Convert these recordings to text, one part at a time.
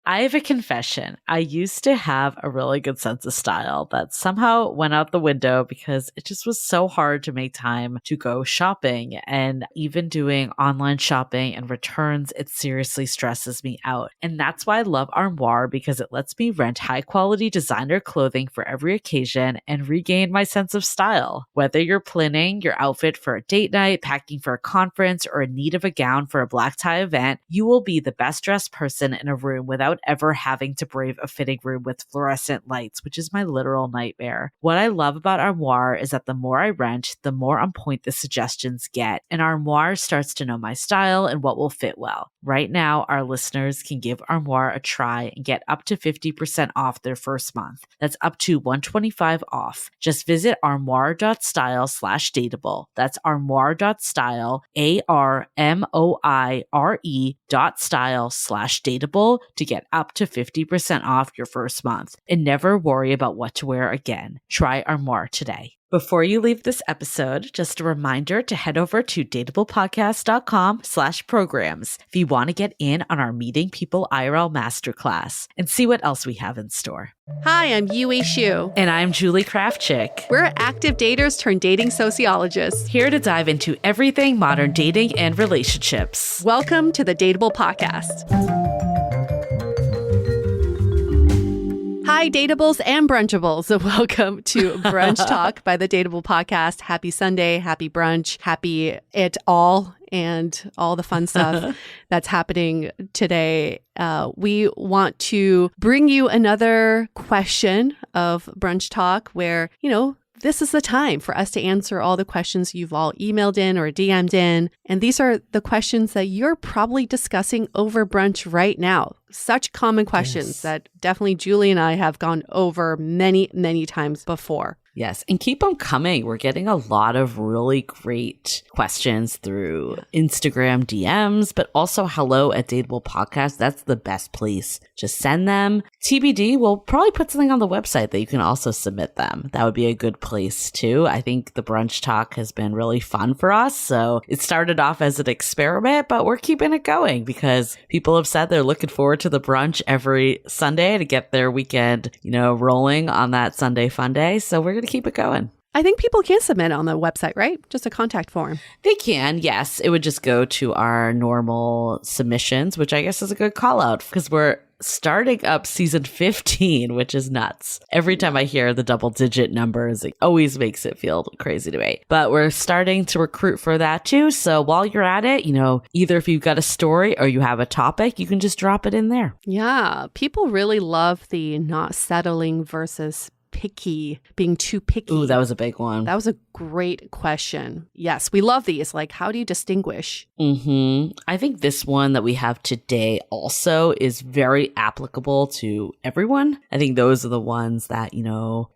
I have a confession. I used to have a really good sense of style that somehow went out the window because it just was so hard to make time to go shopping. And even doing online shopping and returns, it seriously stresses me out. And that's why I love Armoire, because it lets me rent high quality designer clothing for every occasion and regain my sense of style. Whether you're planning your outfit for a date night, packing for a conference, or in need of a gown for a black tie event, you will be the best dressed person in a room without ever having to brave a fitting room with fluorescent lights, which is my literal nightmare. What I love about Armoire is that the more I rent, the more on point the suggestions get, and Armoire starts to know my style and what will fit well. Right now, our listeners can give Armoire a try and get up to 50% off their first month. That's up to $125 off. Just visit armoire.style/dateable. That's armoire.style, ARMOIRE.style/dateable to get up to 50% off your first month and never worry about what to wear again. Try Armoire today. Before you leave this episode, just a reminder to head over to dateablepodcast.com/programs if you want to get in on our Meeting People IRL Masterclass and see what else we have in store. Hi, I'm Yui Shu. And I'm Julie Krafchick. We're active daters turned dating sociologists. Here to dive into everything modern dating and relationships. Welcome to the Dateable Podcast. Hi, Dateables and Brunchables. Welcome to Brunch Talk by the Dateable Podcast. Happy Sunday, happy brunch, happy it all, and all the fun stuff that's happening today. We want to bring you another question of Brunch Talk where, this is the time for us to answer all the questions you've all emailed in or DM'd in. And these are the questions that you're probably discussing over brunch right now. Such common questions that definitely Julie and I have gone over many, many times before. Yes, and keep them coming. We're getting a lot of really great questions through Instagram DMs, but also hello@Dateable Podcast. That's the best place. Just send them. TBD, we'll probably put something on the website that you can also submit them. That would be a good place too. I think the Brunch Talk has been really fun for us. So it started off as an experiment, but we're keeping it going because people have said they're looking forward to the brunch every Sunday to get their weekend, rolling on that Sunday fun day. So we're going to keep it going. I think people can submit on the website, right? Just a contact form. They can, yes. It would just go to our normal submissions, which I guess is a good call out because we're starting up season 15, which is nuts. Every time I hear the double-digit numbers, it always makes it feel crazy to me. But we're starting to recruit for that too. So while you're at it, either if you've got a story or you have a topic, you can just drop it in there. Yeah, people really love the not settling versus being too picky. Ooh, that was a big one. That was a great question. Yes, we love these. Like, how do you distinguish? I think this one that we have today also is very applicable to everyone. I think those are the ones that,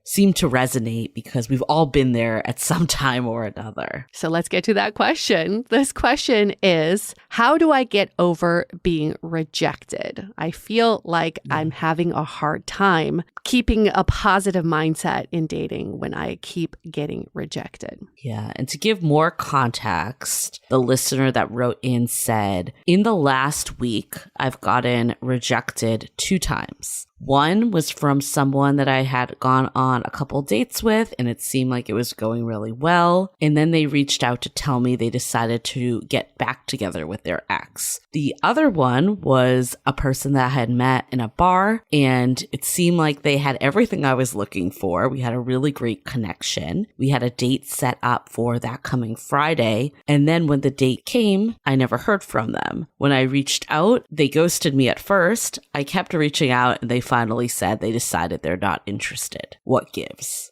seem to resonate because we've all been there at some time or another. So let's get to that question. This question is, how do I get over being rejected? I feel like I'm having a hard time keeping a positive mindset in dating when I keep getting rejected. Yeah. And to give more context, the listener that wrote in said, in the last week, I've gotten rejected 2 times. One was from someone that I had gone on a couple dates with, and it seemed like it was going really well. And then they reached out to tell me they decided to get back together with their ex. The other one was a person that I had met in a bar, and it seemed like they had everything I was looking for. We had a really great connection. We had a date set up for that coming Friday. And then when the date came, I never heard from them. When I reached out, they ghosted me at first. I kept reaching out, and they finally said they decided they're not interested. What gives?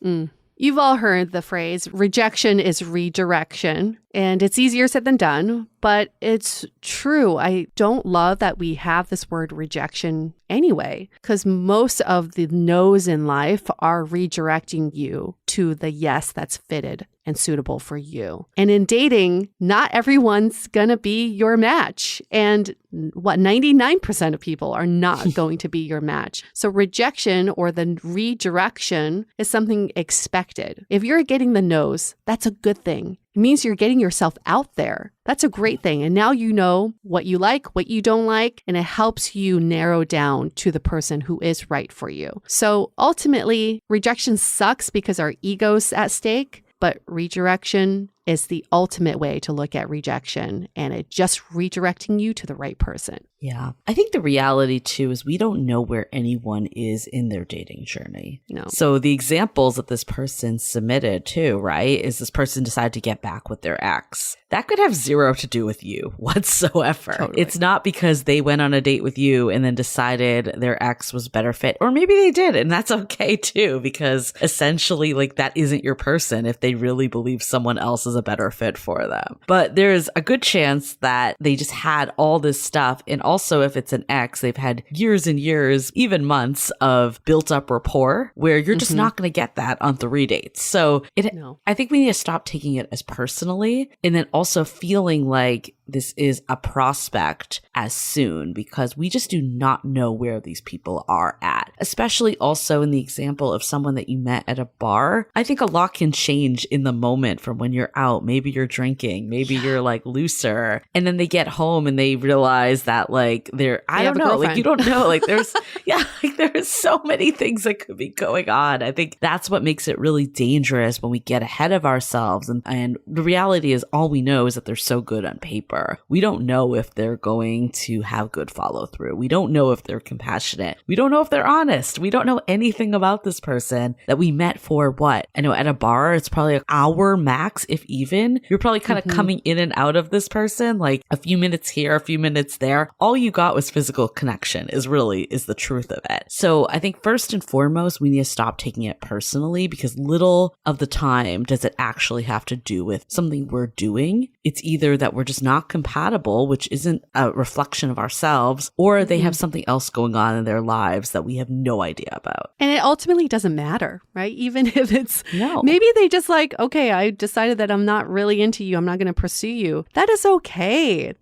You've all heard the phrase, rejection is redirection, and it's easier said than done, but it's true. I don't love that we have this word rejection anyway, because most of the no's in life are redirecting you to the yes that's fitted and suitable for you. And in dating, not everyone's going to be your match. And 99% of people are not going to be your match. So rejection or the redirection is something expected. If you're getting the no's, that's a good thing. It means you're getting yourself out there. That's a great thing. And now you know what you like, what you don't like, and it helps you narrow down to the person who is right for you. So ultimately, rejection sucks because our ego's at stake, but redirection is the ultimate way to look at rejection, and it's just redirecting you to the right person. Yeah. I think the reality too is we don't know where anyone is in their dating journey. No. So the examples that this person submitted too, right, is this person decided to get back with their ex. That could have zero to do with you whatsoever. Totally. It's not because they went on a date with you and then decided their ex was a better fit. Or maybe they did, and that's okay too, because essentially like that isn't your person if they really believe someone else is a better fit for them. But there's a good chance that they just had all this stuff. And also if it's an ex, they've had years and years, even months of built up rapport where you're just not going to get that on 3 dates. So I think we need to stop taking it as personally, and then also feeling like this is a prospect as soon, because we just do not know where these people are at. Especially also in the example of someone that you met at a bar. I think a lot can change in the moment from when you're out. Maybe you're drinking, maybe you're like looser, and then they get home and they realize that like I don't know, like you don't know, like there's like there's so many things that could be going on. I think that's what makes it really dangerous when we get ahead of ourselves, and the reality is all we know is that they're so good on paper. We don't know if they're going to have good follow through. We don't know if they're compassionate. We don't know if they're honest. We don't know anything about this person that we met for what? I know at a bar, it's probably an hour max, if even. You're probably kind of coming in and out of this person, like a few minutes here, a few minutes there. All you got was physical connection is the truth of it. So I think first and foremost, we need to stop taking it personally, because little of the time does it actually have to do with something we're doing. It's either that we're just not compatible, which isn't a reflection of ourselves, or they have something else going on in their lives that we have no idea about. And it ultimately doesn't matter, right? Even if it's maybe they just like, okay, I decided that I'm not really into you. I'm not going to pursue you. That is okay.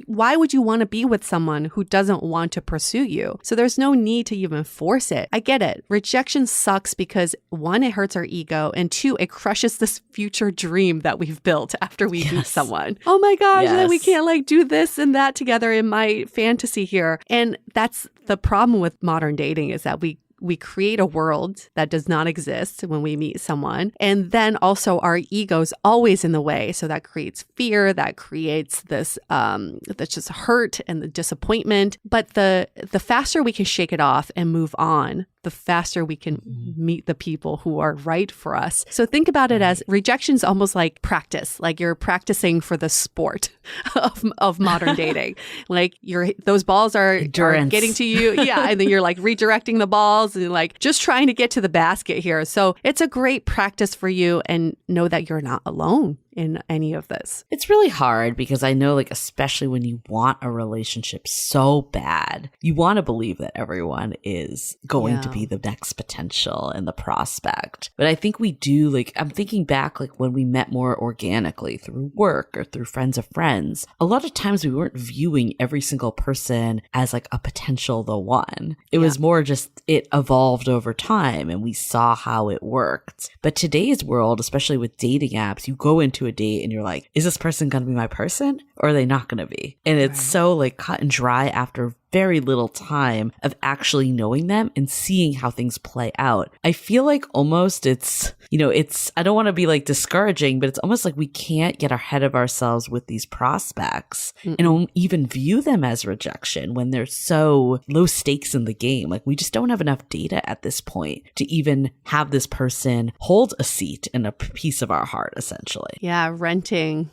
Why would you want to be with someone who doesn't want to pursue you? So there's no need to even force it. I get it. Rejection sucks because 1, it hurts our ego, and 2, it crushes this future dream that we've built after we meet someone. Oh my gosh, that we can't like do this and that together in my fantasy here. And that's the problem with modern dating, is that we create a world that does not exist when we meet someone. And then also our ego's always in the way. So that creates fear, that creates this, that's just hurt and the disappointment. But the faster we can shake it off and move on, the faster we can meet the people who are right for us. So think about it as rejection's almost like practice, like you're practicing for the sport of modern dating. Like those balls are getting to you. Yeah. And then you're like redirecting the balls and like just trying to get to the basket here. So it's a great practice for you, and know that you're not alone in any of this. It's really hard because I know, like, especially when you want a relationship so bad, you want to believe that everyone is going to be the next potential and the prospect. But I think we do, like, I'm thinking back, like, when we met more organically through work or through friends of friends, a lot of times we weren't viewing every single person as like a potential the one. It was more just it evolved over time and we saw how it worked. But today's world, especially with dating apps, you go into a date and you're like, is this person going to be my person or are they not going to be? And it's so like cut and dry after very little time of actually knowing them and seeing how things play out. I feel like almost it's, I don't want to be like discouraging, but it's almost like we can't get ahead of ourselves with these prospects and don't even view them as rejection when they're so low stakes in the game. Like we just don't have enough data at this point to even have this person hold a seat in a piece of our heart, essentially. Yeah, renting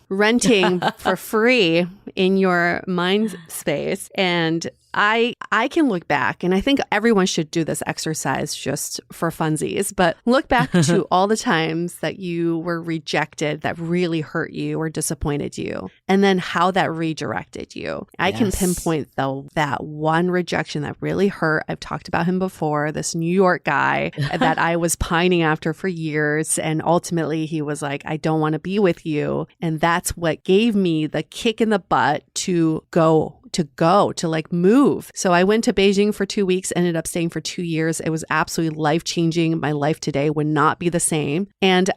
for free in your mind space. And I can look back, and I think everyone should do this exercise just for funsies, but look back to all the times that you were rejected that really hurt you or disappointed you, and then how that redirected you. I can pinpoint though that one rejection that really hurt. I've talked about him before, this New York guy that I was pining after for years, and ultimately he was like, I don't want to be with you. And that's what gave me the kick in the butt to like move. So I went to Beijing for 2 weeks, ended up staying for 2 years. It was absolutely life-changing. My life today would not be the same. And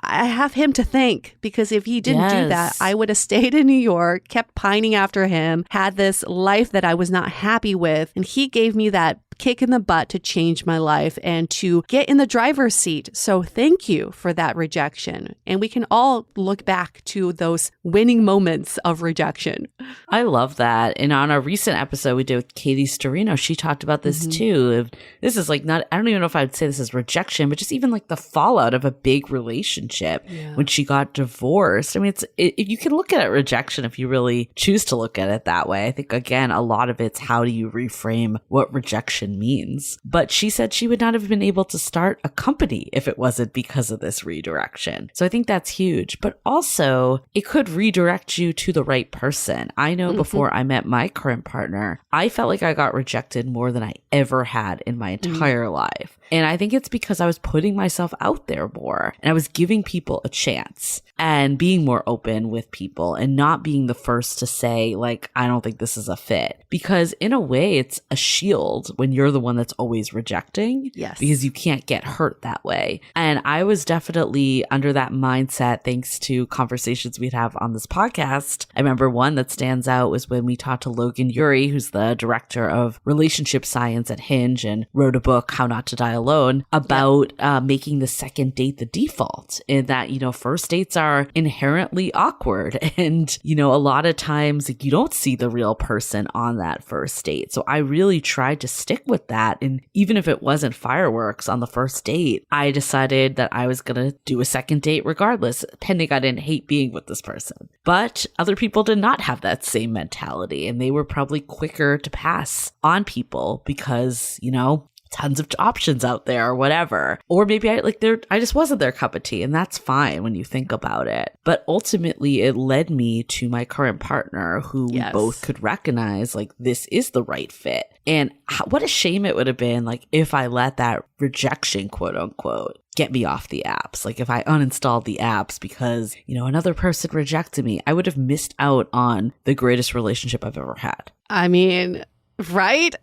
I have him to thank, because if he didn't do that, I would have stayed in New York, kept pining after him, had this life that I was not happy with. And he gave me that kick in the butt to change my life and to get in the driver's seat. So thank you for that rejection. And we can all look back to those winning moments of rejection. I love that. And on a recent episode we did with Katie Storino, she talked about this too. This is like I don't even know if I would say this is rejection, but just even like the fallout of a big relationship when she got divorced. I mean, you can look at it rejection if you really choose to look at it that way. I think, again, a lot of it's how do you reframe what rejection means. But she said she would not have been able to start a company if it wasn't because of this redirection. So I think that's huge. But also, it could redirect you to the right person. I know before I met my current partner, I felt like I got rejected more than I ever had in my entire life. And I think it's because I was putting myself out there more, and I was giving people a chance and being more open with people and not being the first to say, like, I don't think this is a fit. Because in a way, it's a shield when you're the one that's always rejecting. Yes. Because you can't get hurt that way. And I was definitely under that mindset thanks to conversations we'd have on this podcast. I remember one that stands out was when we talked to Logan Ury, who's the director of relationship science at Hinge and wrote a book, How Not to Die Alone, about making the second date the default, in that, first dates are inherently awkward. And, a lot of times like, you don't see the real person on that first date. So I really tried to stick with that. And even if it wasn't fireworks on the first date, I decided that I was going to do a second date regardless, pending I didn't hate being with this person. But other people did not have that same mentality, and they were probably quicker to pass on people because, tons of options out there or whatever. Or maybe I just wasn't their cup of tea, and that's fine when you think about it. But ultimately it led me to my current partner, who we both could recognize like this is the right fit. And what a shame it would have been like if I let that rejection, quote unquote, get me off the apps. Like if I uninstalled the apps because, another person rejected me, I would have missed out on the greatest relationship I've ever had. I mean, right?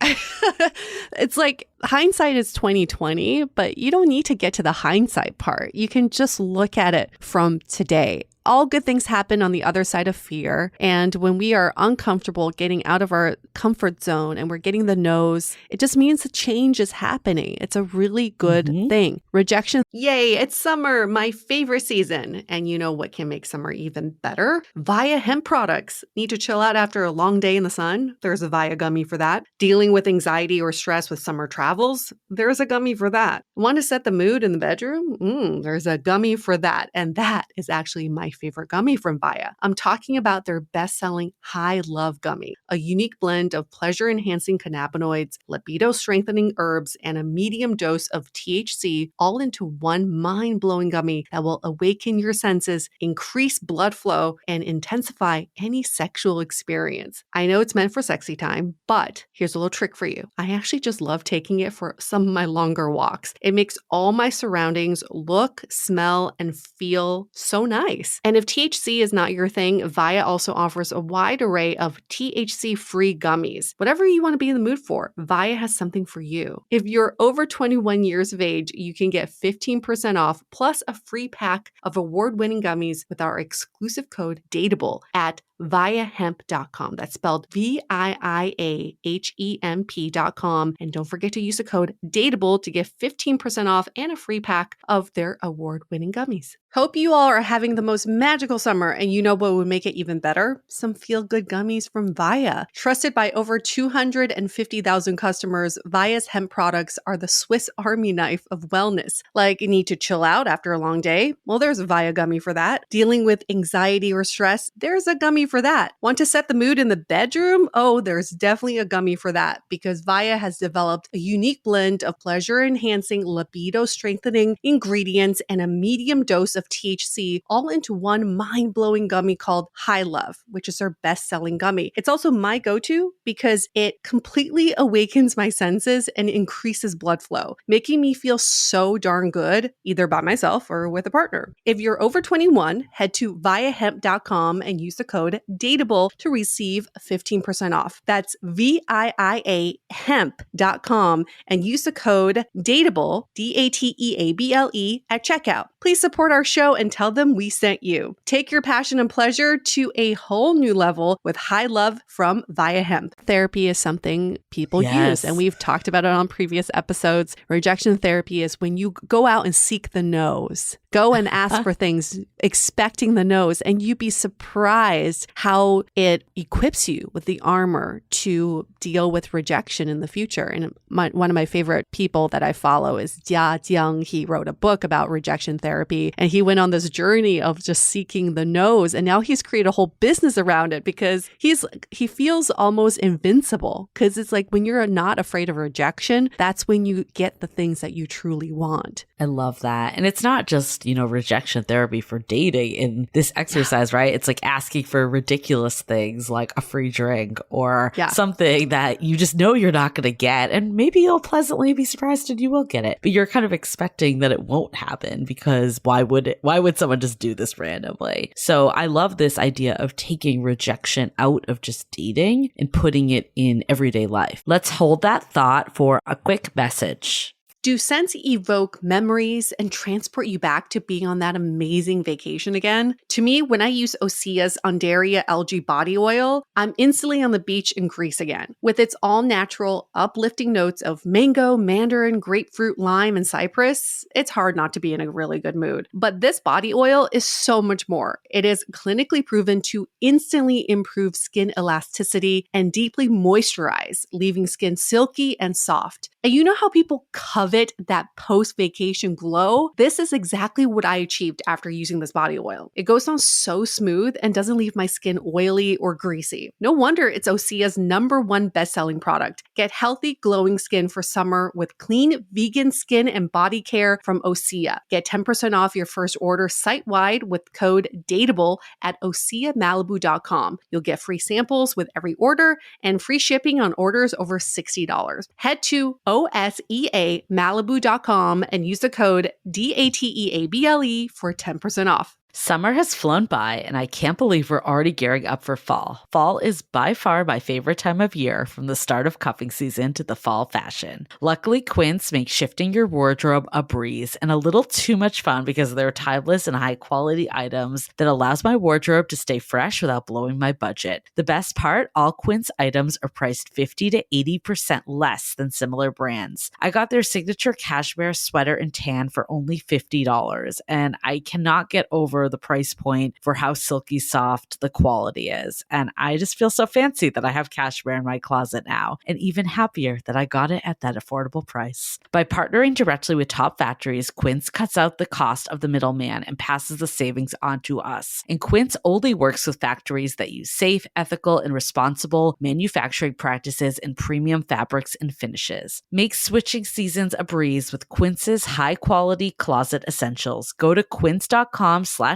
It's like hindsight is 2020, but you don't need to get to the hindsight part. You can just look at it from today. All good things happen on the other side of fear. And when we are uncomfortable getting out of our comfort zone and we're getting the no's, it just means the change is happening. It's a really good thing. Rejection. Yay, it's summer, my favorite season. And you know what can make summer even better? Via hemp products. Need to chill out after a long day in the sun? There's a Via gummy for that. Dealing with anxiety or stress with summer travels? There's a gummy for that. Want to set the mood in the bedroom? There's a gummy for that. And that is actually my favorite gummy from Via. I'm talking about their best-selling High Love Gummy, a unique blend of pleasure-enhancing cannabinoids, libido-strengthening herbs, and a medium dose of THC, all into one mind-blowing gummy that will awaken your senses, increase blood flow, and intensify any sexual experience. I know it's meant for sexy time, but here's a little trick for you. I actually just love taking it for some of my longer walks. It makes all my surroundings look, smell, and feel so nice. And if THC is not your thing, Via also offers a wide array of THC-free gummies. Whatever you want to be in the mood for, Via has something for you. If you're over 21 years of age, you can get 15% off plus a free pack of award-winning gummies with our exclusive code DATEABLE at viahemp.com. That's spelled VIIAHEMP.com. And don't forget to use the code DATEABLE to get 15% off and a free pack of their award-winning gummies. Hope you all are having the most magical summer, and you know what would make it even better? Some feel-good gummies from Via. Trusted by over 250,000 customers, Via's hemp products are the Swiss Army knife of wellness. Like, you need to chill out after a long day? Well, there's a Via gummy for that. Dealing with anxiety or stress? There's a gummy for that. Want to set the mood in the bedroom? Oh, there's definitely a gummy for that, because Via has developed a unique blend of pleasure-enhancing, libido-strengthening ingredients and a medium dose of THC all into one mind-blowing gummy called High Love, which is their best-selling gummy. It's also my go-to because it completely awakens my senses and increases blood flow, making me feel so darn good, either by myself or with a partner. If you're over 21, head to viahemp.com and use the code DATEABLE to receive 15% off. That's VIIA hemp.com and use the code DATEABLE, DATEABLE, at checkout. Please support our show and tell them we sent you. Take your passion and pleasure to a whole new level with High Love from Via Hemp. Therapy is something people use, and we've talked about it on previous episodes. Rejection therapy is when you go out and seek the no's. Go and ask for things expecting the no's, and you'd be surprised how it equips you with the armor to deal with rejection in the future. And one of my favorite people that I follow is Jia Jiang. He wrote a book about rejection therapy, and he went on this journey of just seeking the no's, and now he's created a whole business around it because he feels almost invincible, because it's like when you're not afraid of rejection, that's when you get the things that you truly want. I love that. And it's not just, rejection therapy for dating in this exercise, right? It's like asking for ridiculous things like a free drink or something that you just know you're not going to get. And maybe you'll pleasantly be surprised and you will get it. But you're kind of expecting that it won't happen, because why would someone just do this randomly? So I love this idea of taking rejection out of just dating and putting it in everyday life. Let's hold that thought for a quick message. Do scents evoke memories and transport you back to being on that amazing vacation again? To me, when I use Osea's Undaria algae body oil, I'm instantly on the beach in Greece again. With its all-natural, uplifting notes of mango, mandarin, grapefruit, lime, and cypress, it's hard not to be in a really good mood. But this body oil is so much more. It is clinically proven to instantly improve skin elasticity and deeply moisturize, leaving skin silky and soft. And you know how people covet that post-vacation glow? This is exactly what I achieved after using this body oil. It goes on so smooth and doesn't leave my skin oily or greasy. No wonder it's Osea's #1 best-selling product. Get healthy, glowing skin for summer with clean, vegan skin and body care from Osea. Get 10% off your first order site-wide with code DATEABLE at OseaMalibu.com. You'll get free samples with every order and free shipping on orders over $60. Head to OSEAMalibu.com and use the code DATEABLE for 10% off. Summer has flown by, and I can't believe we're already gearing up for fall. Fall is by far my favorite time of year, from the start of cuffing season to the fall fashion. Luckily, Quince makes shifting your wardrobe a breeze and a little too much fun because of their timeless and high-quality items that allows my wardrobe to stay fresh without blowing my budget. The best part? All Quince items are priced 50 to 80% less than similar brands. I got their signature cashmere sweater and tan for only $50, and I cannot get over the price point for how silky soft the quality is. And I just feel so fancy that I have cashmere in my closet now, and even happier that I got it at that affordable price. By partnering directly with top factories, Quince cuts out the cost of the middleman and passes the savings on to us. And Quince only works with factories that use safe, ethical, and responsible manufacturing practices and premium fabrics and finishes. Make switching seasons a breeze with Quince's high-quality closet essentials. Go to quince.com/dateable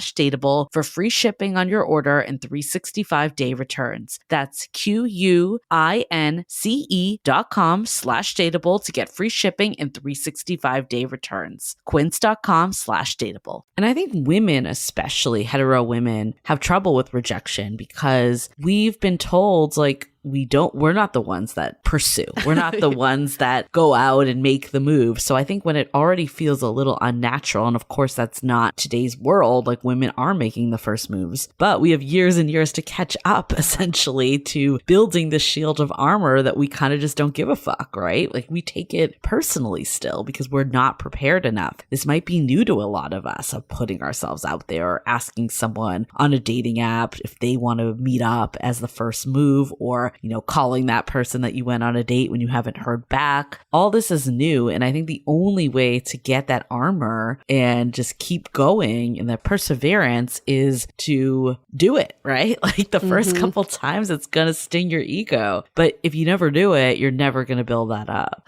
for free shipping on your order and 365-day returns. That's QUINCE.com/dateable to get free shipping and 365-day returns. Quince.com/dateable. And I think women, especially hetero women, have trouble with rejection because we've been told, like, we're not the ones that pursue. We're not the ones that go out and make the move. So I think when it already feels a little unnatural, and of course that's not today's world, like women are making the first moves, but we have years and years to catch up essentially to building the shield of armor that we kind of just don't give a fuck, right? Like we take it personally still because we're not prepared enough. This might be new to a lot of us, of putting ourselves out there or asking someone on a dating app if they want to meet up as the first move, or, you know, calling that person that you went on a date when you haven't heard back. All this is new. And I think the only way to get that armor and just keep going and that perseverance is to do it, right? Like the first couple times it's going to sting your ego. But if you never do it, you're never going to build that up.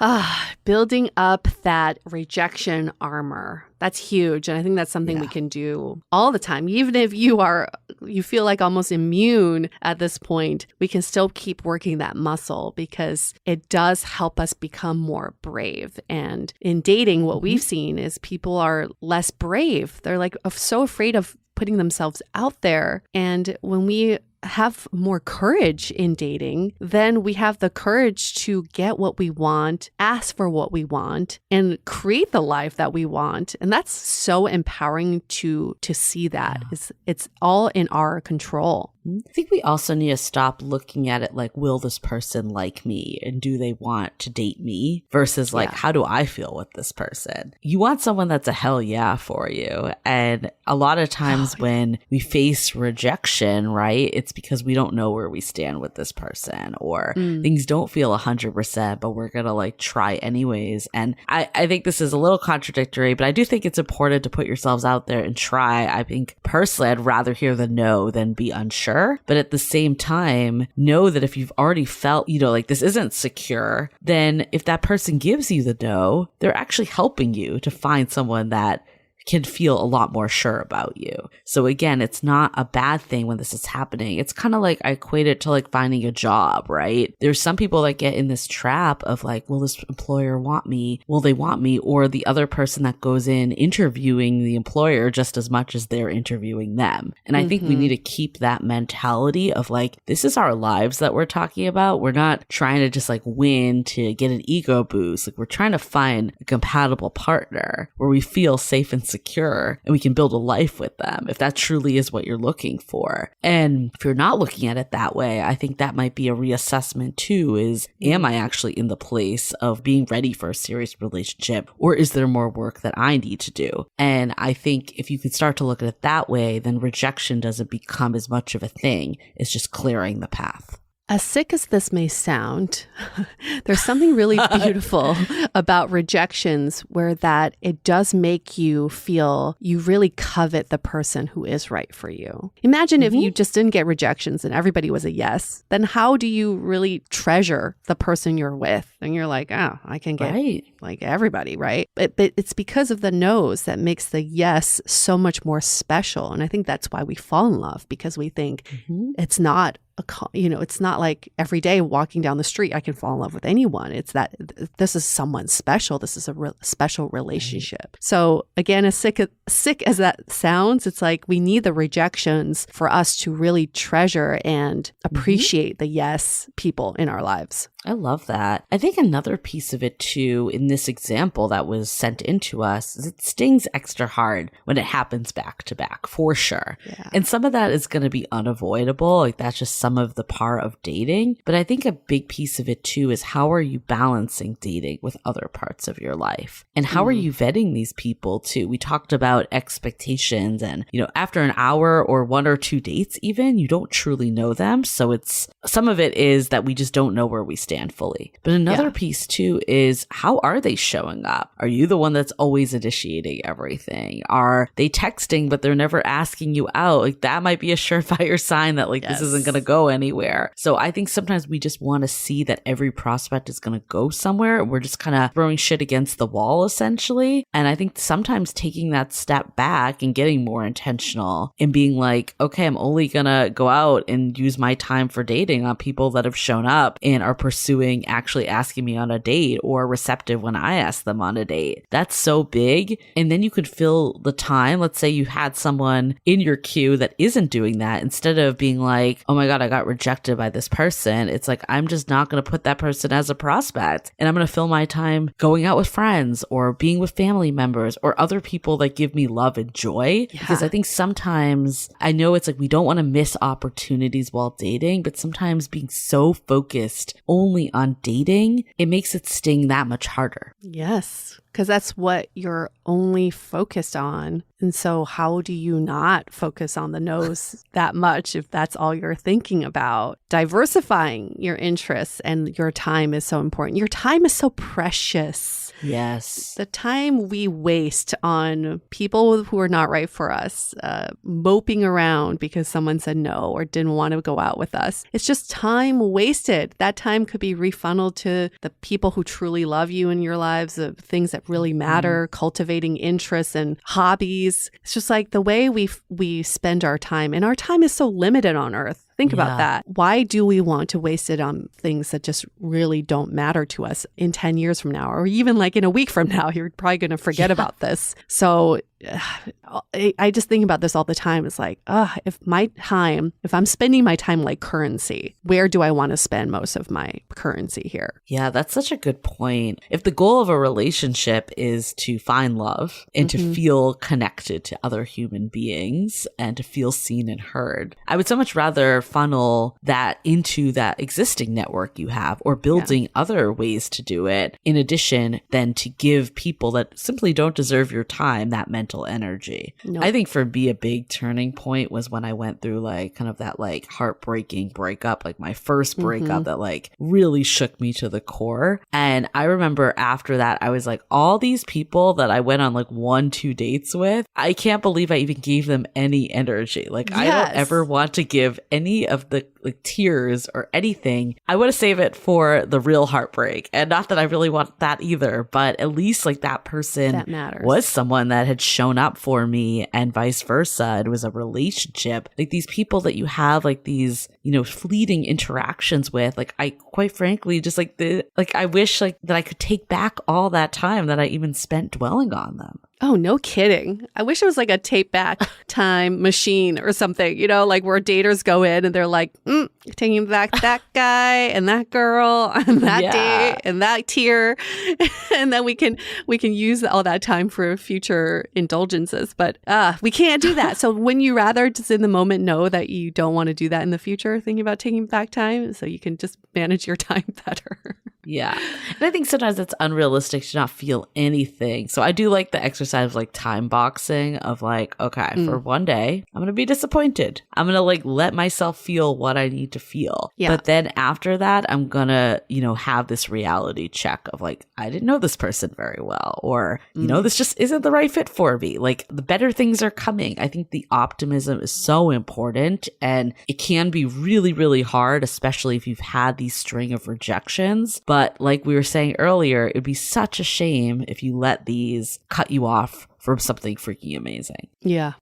Building up that rejection armor. That's huge. And I think that's something we can do all the time. Even if you feel like almost immune at this point, we can still keep working that muscle because it does help us become more brave. And in dating, what we've seen is people are less brave. They're like so afraid of putting themselves out there. And when we have more courage in dating, then we have the courage to get what we want, ask for what we want, and create the life that we want. And that's so empowering to see that. It's all in our control. I think we also need to stop looking at it like, will this person like me? And do they want to date me? Versus like, how do I feel with this person? You want someone that's a hell yeah for you. And a lot of times when we face rejection, right, it's because we don't know where we stand with this person, or things don't feel 100%, but we're going to like try anyways. And I think this is a little contradictory, but I do think it's important to put yourselves out there and try. I think personally, I'd rather hear the no than be unsure. But at the same time, know that if you've already felt, you know, like this isn't secure, then if that person gives you the no, they're actually helping you to find someone that can feel a lot more sure about you. So again, it's not a bad thing when this is happening. It's kind of like, I equate it to like finding a job, right? There's some people that get in this trap of like, will this employer want me? Will they want me? Or the other person that goes in interviewing the employer just as much as they're interviewing them. And I think we need to keep that mentality of like, this is our lives that we're talking about. We're not trying to just like win to get an ego boost. Like we're trying to find a compatible partner where we feel safe and secure and we can build a life with them if that truly is what you're looking for. And if you're not looking at it that way, I think that might be a reassessment too, is am I actually in the place of being ready for a serious relationship, or is there more work that I need to do? And I think if you can start to look at it that way, then rejection doesn't become as much of a thing. It's just clearing the path. As sick as this may sound, there's something really beautiful about rejections where that it does make you feel you really covet the person who is right for you. Imagine if you just didn't get rejections and everybody was a yes, then how do you really treasure the person you're with? And you're like, oh, I can get like everybody, right? But it's because of the no's that makes the yes so much more special. And I think that's why we fall in love, because we think it's not it's not like every day walking down the street, I can fall in love with anyone. It's that this is someone special. This is a special relationship. So again, as sick as that sounds, it's like we need the rejections for us to really treasure and appreciate the yes people in our lives. I love that. I think another piece of it too, in this example that was sent into us, is it stings extra hard when it happens back to back, for sure. Yeah. And some of that is going to be unavoidable. Like that's just some of the part of dating. But I think a big piece of it too is how are you balancing dating with other parts of your life? And how are you vetting these people too? We talked about expectations and, after an hour or one or two dates even, you don't truly know them. So it's some of it is that we just don't know where we stand fully. But another piece too is how are they showing up? Are you the one that's always initiating everything? Are they texting but they're never asking you out? Like that might be a surefire sign that this isn't going to go anywhere. So I think sometimes we just want to see that every prospect is going to go somewhere. We're just kind of throwing shit against the wall essentially. And I think sometimes taking that step back and getting more intentional and being like, okay, I'm only going to go out and use my time for dating on people that have shown up and are pursuing pursuing actually asking me on a date or receptive when I ask them on a date. That's so big. And then you could fill the time. Let's say you had someone in your queue that isn't doing that. Instead of being like, oh my God, I got rejected by this person. It's like, I'm just not going to put that person as a prospect. And I'm going to fill my time going out with friends or being with family members or other people that give me love and joy. Yeah. Because I think sometimes, I know it's like we don't want to miss opportunities while dating, but sometimes being so focused only on dating, it makes it sting that much harder. Yes, because that's what you're only focused on. And so how do you not focus on the no's that much if that's all you're thinking about? Diversifying your interests and your time is so important. Your time is so precious. Yes. The time we waste on people who are not right for us, moping around because someone said no or didn't want to go out with us. It's just time wasted. That time could be refunneled to the people who truly love you in your lives, the things that really matter, cultivating interests and hobbies. It's just like the way we spend our time, and our time is so limited on earth. Think about that. Why do we want to waste it on things that just really don't matter to us in 10 years from now, or even like in a week from now? You're probably going to forget about this. So I just think about this all the time. It's like, if I'm spending my time like currency, where do I want to spend most of my currency here? Yeah, that's such a good point. If the goal of a relationship is to find love and to feel connected to other human beings and to feel seen and heard, I would so much rather funnel that into that existing network you have or building other ways to do it in addition than to give people that simply don't deserve your time that mental energy. I think for me, a big turning point was when I went through like kind of that like heartbreaking breakup, like my first breakup that like really shook me to the core. And I remember after that, I was like, all these people that I went on like 1-2 dates with, I can't believe I even gave them any energy. Like I don't ever want to give any of the like tears or anything. I want to save it for the real heartbreak. And not that I really want that either, but at least like that person that matters. Was someone that had shown up for me and vice versa. It was a relationship. Like these people that you have like these, fleeting interactions with, like I quite frankly just like I wish like that I could take back all that time that I even spent dwelling on them. Oh, no kidding. I wish it was like a tape back time machine or something, like where daters go in and they're like, taking back that guy and that girl and that date and that tier. And then we can use all that time for future indulgences. But we can't do that. So when you rather just in the moment know that you don't want to do that in the future, thinking about taking back time so you can just manage your time better. Yeah. And I think sometimes it's unrealistic to not feel anything. So I do like the exercise of like time boxing of like, okay, for one day, I'm going to be disappointed. I'm going to like let myself feel what I need to feel. Yeah. But then after that, I'm going to, have this reality check of like, I didn't know this person very well, or, this just isn't the right fit for me. Like the better things are coming. I think the optimism is so important, and it can be really, really hard, especially if you've had these string of rejections. But like we were saying earlier, it'd be such a shame if you let these cut you off from something freaking amazing. Yeah.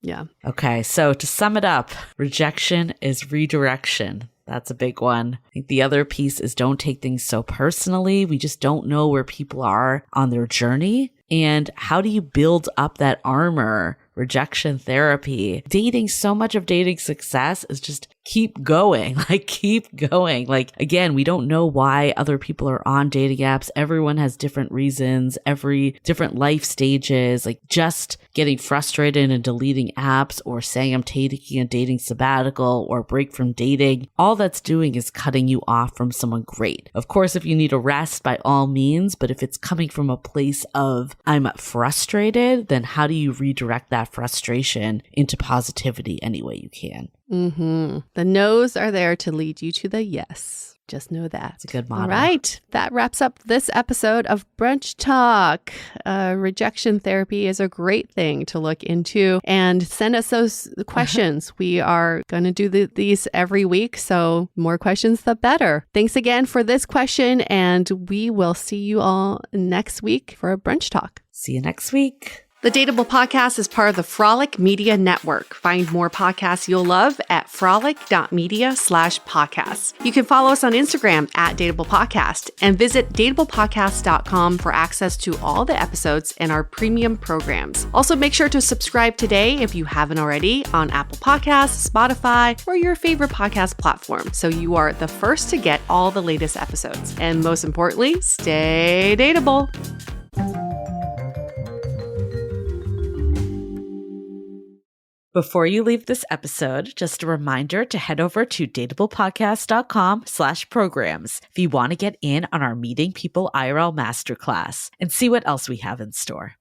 Okay, so to sum it up, rejection is redirection. That's a big one. I think the other piece is don't take things so personally. We just don't know where people are on their journey. And how do you build up that armor? Rejection therapy. Dating, so much of dating success is just keep going. Like, keep going. Like, again, we don't know why other people are on dating apps. Everyone has different reasons, every different life stages. Like, just getting frustrated and deleting apps or saying I'm taking a dating sabbatical or break from dating, all that's doing is cutting you off from someone great. Of course, if you need a rest, by all means, but if it's coming from a place of I'm frustrated, then how do you redirect that frustration into positivity any way you can? The no's are there to lead you to the yes. Just know that. It's a good motto. All right. That wraps up this episode of Brunch Talk. Rejection therapy is a great thing to look into, and send us those questions. We are going to do these every week. So more questions, the better. Thanks again for this question. And we will see you all next week for a Brunch Talk. See you next week. The Dateable Podcast is part of the Frolic Media Network. Find more podcasts you'll love at frolic.media/podcasts. You can follow us on Instagram at Dateable Podcast and visit dateablepodcast.com for access to all the episodes and our premium programs. Also, make sure to subscribe today if you haven't already on Apple Podcasts, Spotify, or your favorite podcast platform, so you are the first to get all the latest episodes. And most importantly, stay dateable. Before you leave this episode, just a reminder to head over to dateablepodcast.com/programs if you want to get in on our Meeting People IRL Masterclass and see what else we have in store.